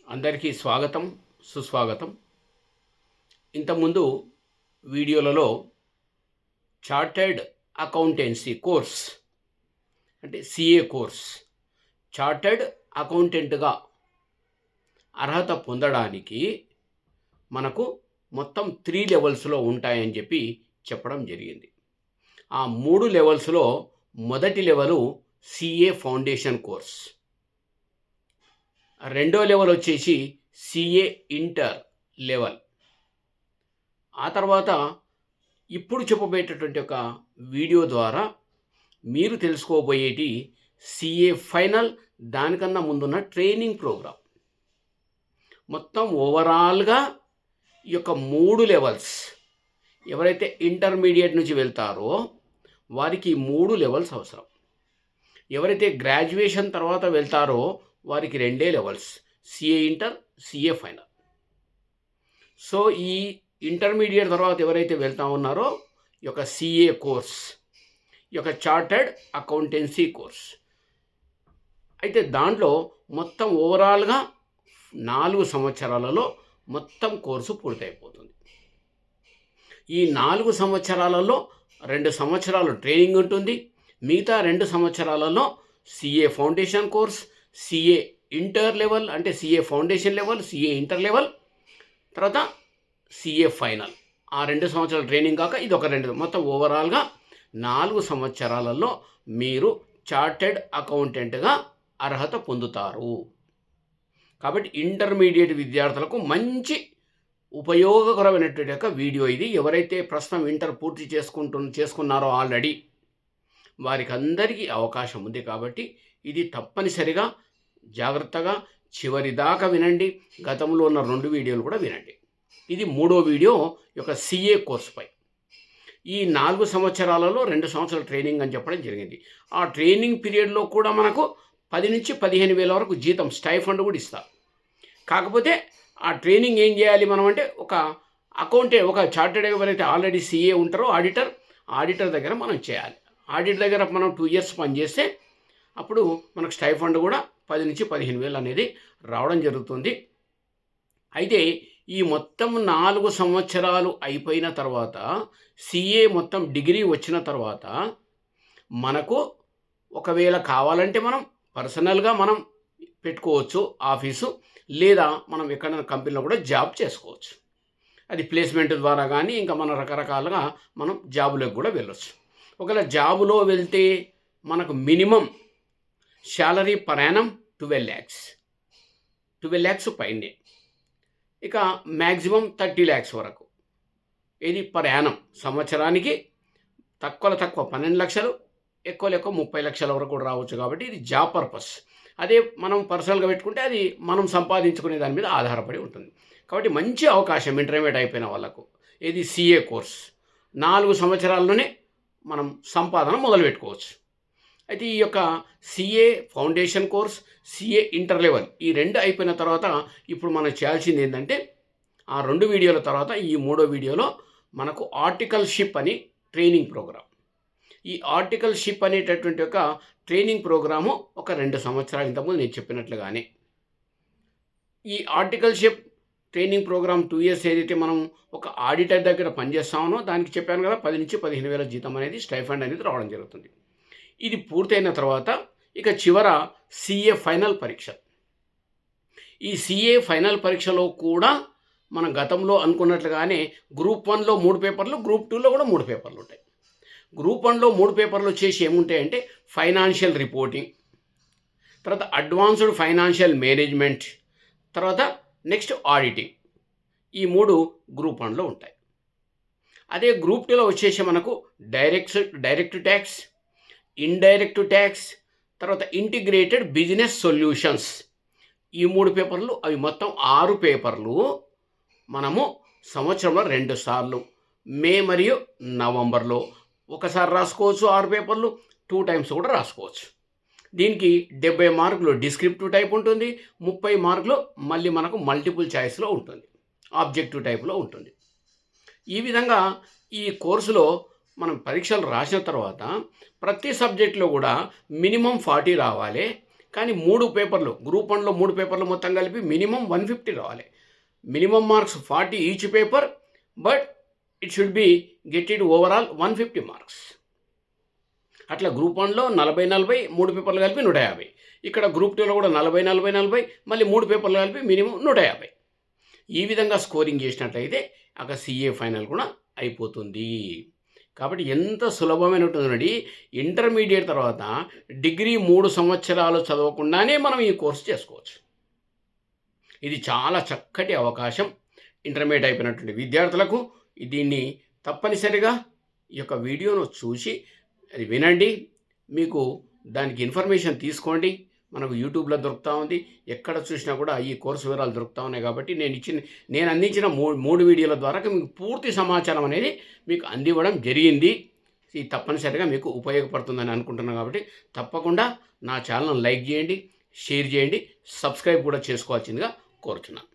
అందరికీ స్వాగతం, సుస్వాగతం. ఇంతకుముందు వీడియోలలో చార్టర్డ్ అకౌంటెన్సీ కోర్స్ అంటే సిఏ కోర్స్, చార్టర్డ్ అకౌంటెంట్గా అర్హత పొందడానికి మనకు మొత్తం 3 లెవెల్స్లో ఉంటాయని చెప్పడం జరిగింది. ఆ 3 లెవెల్స్లో మొదటి లెవెలు సిఏ ఫౌండేషన్ కోర్స్, రెండో లెవెల్ వచ్చేసి సిఏ ఇంటర్ లెవెల్. ఆ తర్వాత ఇప్పుడు చెప్పబోయేటటువంటి ఒక వీడియో ద్వారా మీరు తెలుసుకోబోయేటి సిఏ ఫైనల్, దానికన్నా ముందున్న ట్రైనింగ్ ప్రోగ్రామ్. మొత్తం ఓవరాల్గా ఈ యొక్క 3 లెవెల్స్, ఎవరైతే ఇంటర్మీడియట్ నుంచి వెళ్తారో వారికి 3 లెవెల్స్ అవసరం. ఎవరైతే గ్రాడ్యుయేషన్ తర్వాత వెళ్తారో వారికి 2 levels, CA inter, CA final. So ఈ ఇంటర్మీడియట్ తర్వాత ఎవరైతే వెళ్తా ఉన్నారో ఈ యొక్క సిఏ కోర్స్, ఈ యొక్క చార్టర్డ్ అకౌంటెన్సీ కోర్స్, అయితే దాంట్లో మొత్తం ఓవరాల్గా 4 సంవత్సరాలలో మొత్తం కోర్సు పూర్తయిపోతుంది. ఈ 4 సంవత్సరాలలో 2 సంవత్సరాలు ట్రైనింగ్ ఉంటుంది. మిగతా 2 సంవత్సరాలలో CA foundation course, CA inter level అంటే CA foundation level, CA inter level, తర్వాత సిఏ ఫైనల్. ఆ 2 సంవత్సరాల ట్రైనింగ్ కాక ఇది ఒక 2, మొత్తం ఓవరాల్గా 4 సంవత్సరాలలో మీరు చార్టెడ్ అకౌంటెంట్గా అర్హత పొందుతారు. కాబట్టి ఇంటర్మీడియట్ విద్యార్థులకు మంచి ఉపయోగకరమైనటువంటి ఒక వీడియో ఇది. ఎవరైతే ప్రస్తుతం ఇంటర్ పూర్తి చేసుకున్నారో ఆల్రెడీ వారికి అందరికీ అవకాశం ఉంది. కాబట్టి ఇది తప్పనిసరిగా జాగ్రత్తగా చివరి దాకా వినండి. గతంలో ఉన్న 2 వీడియోలు కూడా వినండి. ఇది 3వ వీడియో యొక్క సిఏ కోర్సుపై. ఈ 4 సంవత్సరాలలో 2 సంవత్సరాల ట్రైనింగ్ అని చెప్పడం జరిగింది. ఆ ట్రైనింగ్ పీరియడ్లో కూడా మనకు 10 నుంచి 15,000 వరకు జీతం స్టైఫండ్ కూడా ఇస్తారు. కాకపోతే ఆ ట్రైనింగ్ ఏం చేయాలి మనం అంటే, ఒక చార్టెడ్ ఎవరైతే ఆల్రెడీ సిఏ ఉంటారో ఆడిటర్ దగ్గర మనం చేయాలి. ఆడిటర్ దగ్గర మనం 2 ఇయర్స్ పనిచేస్తే అప్పుడు మనకు స్టైఫండ్ కూడా 10 నుంచి 15,000 అనేది రావడం జరుగుతుంది. అయితే ఈ మొత్తం 4 సంవత్సరాలు అయిపోయిన తర్వాత, సిఏ మొత్తం డిగ్రీ వచ్చిన తర్వాత మనకు ఒకవేళ కావాలంటే మనం పర్సనల్గా మనం పెట్టుకోవచ్చు ఆఫీసు, లేదా మనం ఎక్కడైనా కంపెనీలో కూడా జాబ్ చేసుకోవచ్చు. అది ప్లేస్మెంట్ ద్వారా కానీ ఇంకా మన రకరకాలుగా మనం జాబులోకి కూడా వెళ్ళొచ్చు. ఒకవేళ జాబులో వెళ్తే మనకు minimum salary per annum 12 lakhs పైనే, ఇక మ్యాక్సిమం 30 lakhs వరకు. ఇది పర్ యానం, సంవత్సరానికి తక్కువ 12 లక్షలు, ఎక్కువ 30 లక్షల వరకు కూడా రావచ్చు. కాబట్టి ఇది జాబ్ పర్పస్. అదే మనం పర్సనల్గా పెట్టుకుంటే అది మనం సంపాదించుకునే దాని మీద ఆధారపడి ఉంటుంది. కాబట్టి మంచి అవకాశం ఇంటర్మీడియట్ అయిపోయిన వాళ్ళకు. ఇది సిఏ కోర్స్ 4 సంవత్సరాల్లోనే మనం సంపాదన మొదలు పెట్టుకోవచ్చు. అయితే ఈ యొక్క CA foundation course, CA inter level, ఈ 2 అయిపోయిన తర్వాత ఇప్పుడు మనం చేయాల్సింది ఏంటంటే, ఆ 2 వీడియోల తర్వాత ఈ 3వ వీడియోలో మనకు ఆర్టికల్షిప్ అని ట్రైనింగ్ ప్రోగ్రామ్. ఈ ఆర్టికల్షిప్ అనేటటువంటి ఒక ట్రైనింగ్ ప్రోగ్రాము ఒక 2 సంవత్సరాల ఇంతకుముందు నేను చెప్పినట్లుగానే. ఈ ఆర్టికల్షిప్ ట్రైనింగ్ ప్రోగ్రామ్ 2 ఇయర్స్ ఏదైతే మనం ఒక ఆడిటర్ దగ్గర పనిచేస్తామో దానికి చెప్పాను కదా, 10 నుంచి 15,000 జీతం అనేది స్టైఫండ్ అనేది రావడం జరుగుతుంది. ఇది పూర్తయిన తర్వాత ఇక చివర సిఏ ఫైనల్ పరీక్ష. ఈ సిఏ ఫైనల్ పరీక్షలో కూడా మనం గతంలో అనుకున్నట్లుగానే గ్రూప్ 1లో 3 పేపర్లు, గ్రూప్ 2లో కూడా 3 పేపర్లు ఉంటాయి. గ్రూప్ 1లో 3 పేపర్లు వచ్చేసి ఏముంటాయంటే ఫైనాన్షియల్ రిపోర్టింగ్, తర్వాత అడ్వాన్స్డ్ ఫైనాన్షియల్ మేనేజ్మెంట్, తర్వాత నెక్స్ట్ ఆడిటింగ్. ఈ 3 గ్రూప్ 1లో ఉంటాయి. అదే గ్రూప్ 2లో వచ్చేసి మనకు డైరెక్ట్ ట్యాక్స్, ఇండైరెక్ట్ ట్యాక్స్, తర్వాత ఇంటిగ్రేటెడ్ బిజినెస్ సొల్యూషన్స్. ఈ 3 పేపర్లు, అవి మొత్తం 6 పేపర్లు మనము సంవత్సరంలో 2 సార్లు, మే మరియు నవంబర్లో ఒకసారి రాసుకోవచ్చు. 6 పేపర్లు 2 టైమ్స్ కూడా రాసుకోవచ్చు. దీనికి 70 మార్కులు డిస్క్రిప్టివ్ టైప్ ఉంటుంది, 30 మార్కులు మళ్ళీ మనకు మల్టిపుల్ చాయిస్లో ఉంటుంది, ఆబ్జెక్టివ్ టైప్లో ఉంటుంది. ఈ విధంగా ఈ కోర్సులో మనం పరీక్షలు రాసిన తర్వాత ప్రతి సబ్జెక్టులో కూడా మినిమం 40 రావాలి, కానీ 3 పేపర్లు గ్రూప్ 1లో 3 పేపర్లు మొత్తం కలిపి మినిమం 150 రావాలి. Minimum marks 40 each paper, but it should be get overall 150 marks. అట్లా గ్రూప్ 1లో 40 3 పేపర్లు కలిపి 150. ఇక్కడ గ్రూప్ 2లో కూడా 40 మళ్ళీ 3 పేపర్లు కలిపి మినిమం 150. ఈ విధంగా స్కోరింగ్ చేసినట్లయితే అక్కడ CA ఫైనల్ కూడా అయిపోతుంది. కాబట్టి ఎంత సులభమైనటువంటి ఇంటర్మీడియట్ తర్వాత డిగ్రీ 3 సంవత్సరాలు చదవకుండానే మనం ఈ కోర్సు చేసుకోవచ్చు. ఇది చాలా చక్కటి అవకాశం ఇంటర్మీడియట్ అయిపోయినటువంటి విద్యార్థులకు. దీన్ని తప్పనిసరిగా ఈ యొక్క వీడియోను చూసి అది వినండి, మీకు దానికి ఇన్ఫర్మేషన్ తీసుకోండి. మనకు యూట్యూబ్లో దొరుకుతూ ఉంది, ఎక్కడ చూసినా కూడా ఈ కోర్సు వివరాలు దొరుకుతూ ఉన్నాయి. కాబట్టి నేను అందించిన 3 వీడియోల ద్వారా మీకు పూర్తి సమాచారం అనేది మీకు అందివ్వడం జరిగింది. ఇది తప్పనిసరిగా మీకు ఉపయోగపడుతుందని అనుకుంటున్నాను. కాబట్టి తప్పకుండా నా ఛానల్ను లైక్ చేయండి, షేర్ చేయండి, సబ్స్క్రైబ్ కూడా చేసుకోవాల్సిందిగా కోరుతున్నాను.